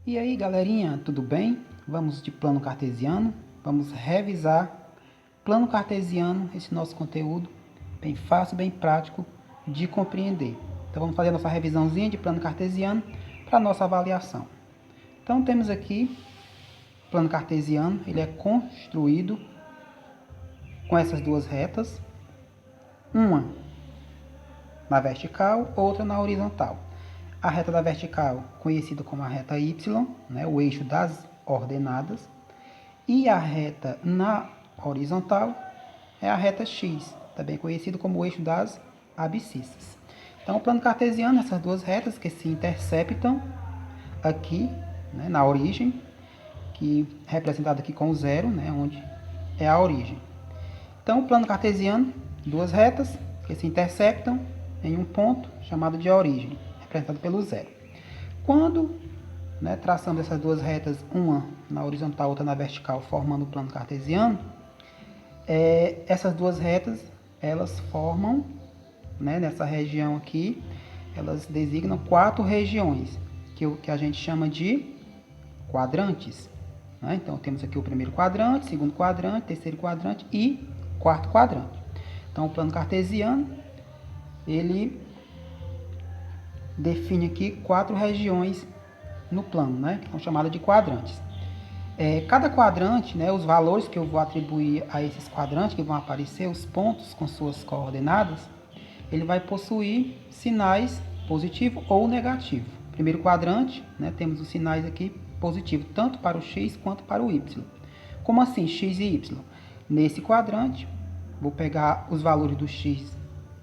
E aí, galerinha, tudo bem? Vamos de plano cartesiano. Vamos revisar plano cartesiano, esse nosso conteúdo bem fácil, bem prático de compreender. Então vamos fazer a nossa revisãozinha de plano cartesiano para a nossa avaliação. Então temos aqui o plano cartesiano, ele é construído com essas duas retas, uma na vertical, outra na horizontal. A reta da vertical, conhecida como a reta Y, né, o eixo das ordenadas, e a reta na horizontal é a reta X, também conhecido como o eixo das abscissas. Então, o plano cartesiano, essas duas retas que se interceptam aqui, né, na origem, que é representado aqui com o zero, né, onde é a origem. Então, o plano cartesiano, duas retas que se interceptam em um ponto chamado de origem, representado pelo zero. Quando, né, traçando essas duas retas, uma na horizontal, outra na vertical, formando o plano cartesiano, essas duas retas, elas formam, né, nessa região aqui, elas designam quatro regiões, que a gente chama de quadrantes. Né? Então, temos aqui o primeiro quadrante, segundo quadrante, terceiro quadrante e quarto quadrante. Então, o plano cartesiano, ele define aqui quatro regiões no plano, né, que são chamadas de quadrantes. Cada quadrante, né, os valores que eu vou atribuir a esses quadrantes que vão aparecer, os pontos com suas coordenadas, ele vai possuir sinais positivo ou negativo. Primeiro quadrante, né, temos os sinais aqui positivos, tanto para o x quanto para o y. Como assim, x e y? Nesse quadrante, vou pegar os valores do x,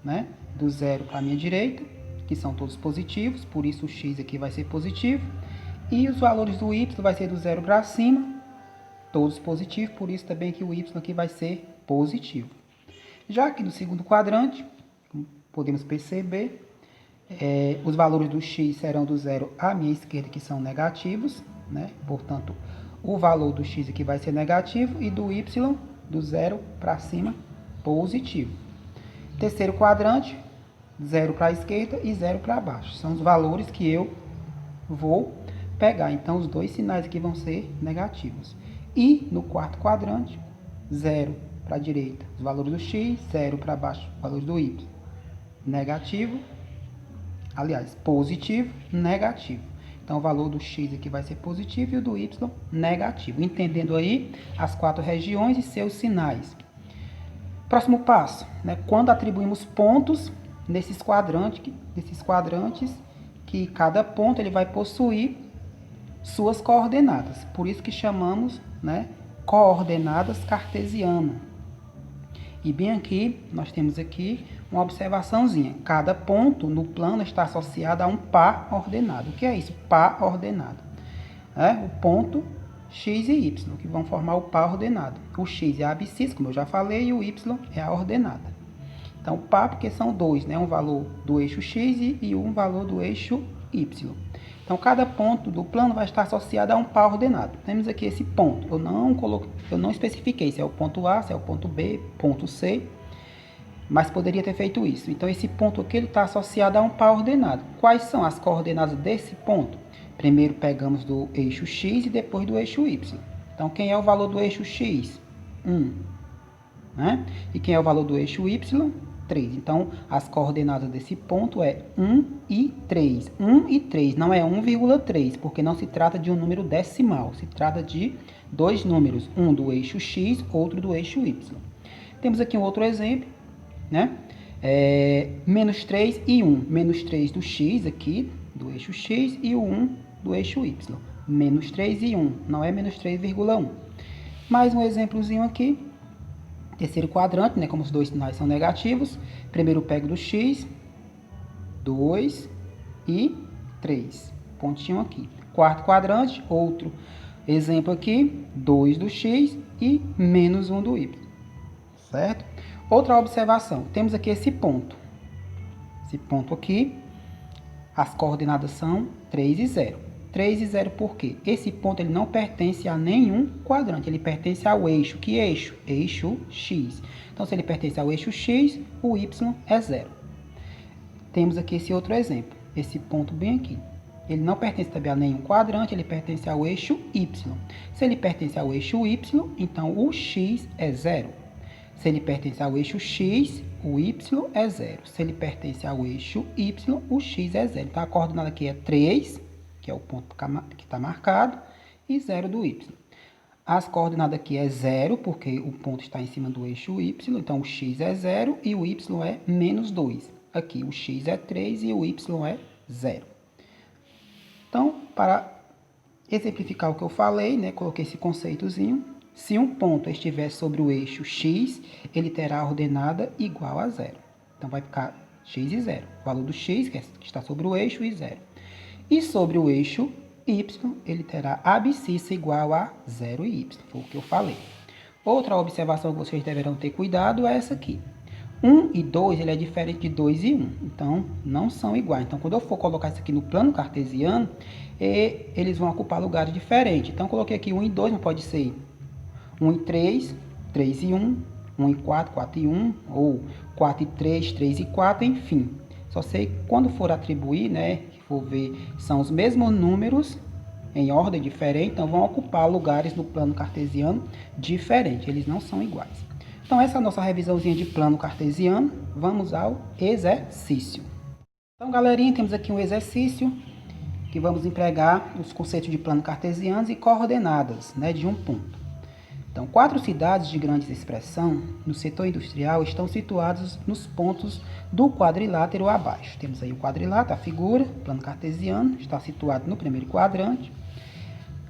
né, do zero para a minha direita, que são todos positivos, por isso o x aqui vai ser positivo. E os valores do y vai ser do zero para cima, todos positivos, por isso também que o y aqui vai ser positivo. Já aqui no segundo quadrante, podemos perceber, os valores do x serão do zero à minha esquerda, que são negativos, né? Portanto, o valor do x aqui vai ser negativo e do y, do zero para cima, positivo. Terceiro quadrante, 0 para a esquerda e 0 para baixo. São os valores que eu vou pegar. Então, os dois sinais aqui vão ser negativos. E no quarto quadrante, 0 para a direita, os valores do x, 0 para baixo, os valores do y. Negativo, aliás, positivo, negativo. Então, o valor do x aqui vai ser positivo e o do y negativo. Entendendo aí as quatro regiões e seus sinais. Próximo passo, né? Quando atribuímos pontos nesses quadrantes, que cada ponto ele vai possuir suas coordenadas. Por isso que chamamos, né, coordenadas cartesianas. E bem aqui, nós temos aqui uma observaçãozinha. Cada ponto no plano está associado a um par ordenado. O que é isso? Par ordenado. O ponto x e y, que vão formar o par ordenado. O x é a abscissa, como eu já falei, e o y é a ordenada. Então, par porque são dois, né? Um valor do eixo x e um valor do eixo y. Então, cada ponto do plano vai estar associado a um par ordenado. Temos aqui esse ponto. Eu não especifiquei se é o ponto A, se é o ponto B, ponto C, mas poderia ter feito isso. Então, esse ponto aqui está associado a um par ordenado. Quais são as coordenadas desse ponto? Primeiro pegamos do eixo x e depois do eixo y. Então, quem é o valor do eixo x? 1. Né? E quem é o valor do eixo y? 3. Então, as coordenadas desse ponto é 1 e 3. 1 e 3, não é 1,3, porque não se trata de um número decimal. Se trata de dois números, um do eixo x, outro do eixo y. Temos aqui um outro exemplo, né? Menos 3 e 1. Menos 3 do x aqui, do eixo x, e o 1 do eixo y. Menos 3 e 1, não é menos 3,1. Mais um exemplozinho aqui. Terceiro quadrante, né, como os dois sinais são negativos, primeiro eu pego do x, 2 e 3, pontinho aqui. Quarto quadrante, outro exemplo aqui, 2 do x e menos 1 do y, certo? Outra observação, temos aqui esse ponto aqui, as coordenadas são 3 e 0. 3 e 0 por quê? Esse ponto ele não pertence a nenhum quadrante, ele pertence ao eixo. Que eixo? Eixo x. Então, se ele pertence ao eixo x, o y é 0. Temos aqui esse outro exemplo, esse ponto bem aqui. ele não pertence também a nenhum quadrante, ele pertence ao eixo Y. Se ele pertence ao eixo Y, então o x é 0. Se ele pertence ao eixo X, o Y é 0. Se ele pertence ao eixo Y, o X é 0. Então, a coordenada aqui é 3, que é o ponto que está marcado, e 0 do Y. As coordenadas aqui é 0, porque o ponto está em cima do eixo Y, então o X é 0 e o Y é menos 2. Aqui o X é 3 e o Y é 0. Então, para exemplificar o que eu falei, né, coloquei esse conceitozinho. Se um ponto estiver sobre o eixo X, ele terá a ordenada igual a 0. Então, vai ficar X e 0. O valor do X, que está sobre o eixo, e 0. E sobre o eixo Y, ele terá a abscissa igual a 0 e Y. Foi o que eu falei. Outra observação que vocês deverão ter cuidado é essa aqui. 1 e 2, ele é diferente de 2 e 1. Então, não são iguais. Então, quando eu for colocar isso aqui no plano cartesiano, eles vão ocupar lugares diferentes. Então, eu coloquei aqui 1 e 2, mas pode ser 1 e 3, 3 e 1, 1 e 4, 4 e 1, ou 4 e 3, 3 e 4, enfim. Só sei quando for atribuir, né, que for ver, são os mesmos números em ordem diferente, então vão ocupar lugares no plano cartesiano diferente, eles não são iguais. Então essa é a nossa revisãozinha de plano cartesiano, vamos ao exercício. Então galerinha, temos aqui um exercício que vamos empregar os conceitos de plano cartesiano e coordenadas, né, de um ponto. Então, 4 cidades de grande expressão no setor industrial estão situadas nos pontos do quadrilátero abaixo. Temos aí o quadrilátero, a figura, plano cartesiano, está situado no primeiro quadrante.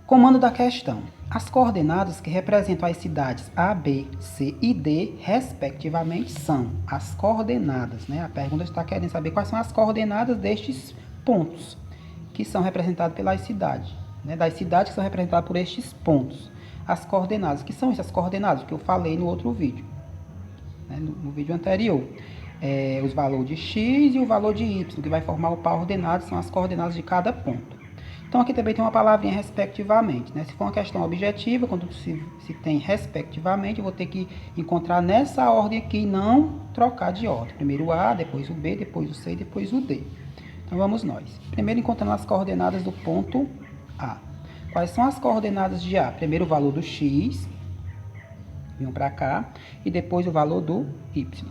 Comando da questão. As coordenadas que representam as cidades A, B, C e D, respectivamente, são as coordenadas, né? A pergunta está querendo saber quais são as coordenadas destes pontos, que são representados pelas cidades, né? Das cidades que são representadas por estes pontos. As coordenadas, que são essas coordenadas que eu falei no outro vídeo, né, no vídeo anterior. Os valores de x e o valor de y, que vai formar o par ordenado, são as coordenadas de cada ponto. Então, aqui também tem uma palavrinha respectivamente, né? Se for uma questão objetiva, quando se tem respectivamente, eu vou ter que encontrar nessa ordem aqui e não trocar de ordem. Primeiro o A, depois o B, depois o C e depois o D. Então, vamos nós. Primeiro, encontrando as coordenadas do ponto A. Quais são as coordenadas de A? Primeiro o valor do x, vem para cá, e depois o valor do y.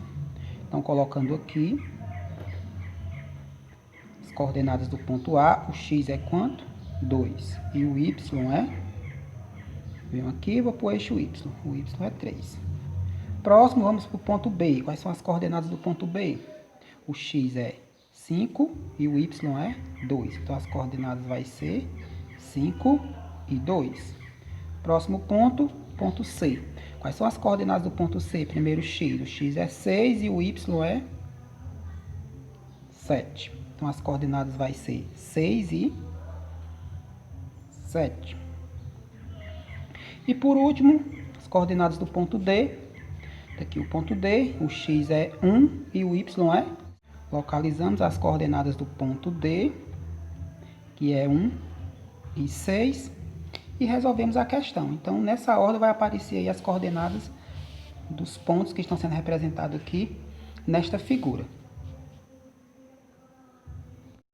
Então, colocando aqui as coordenadas do ponto A, o x é quanto? 2. E o y é? Venho aqui e vou para o eixo y. O y é 3. Próximo, vamos para o ponto B. Quais são as coordenadas do ponto B? O x é 5 e o y é 2. Então, as coordenadas vai ser 5 e 2. Próximo ponto, ponto C. Quais são as coordenadas do ponto C? Primeiro x. O x é 6 e o y é 7. Então, as coordenadas vai ser 6 e 7. E por último, as coordenadas do ponto D. Aqui o ponto D, o x é 1 e o y é... Localizamos as coordenadas do ponto D, que é 1 e 6, e resolvemos a questão. Então, nessa ordem vai aparecer aí as coordenadas dos pontos que estão sendo representados aqui nesta figura.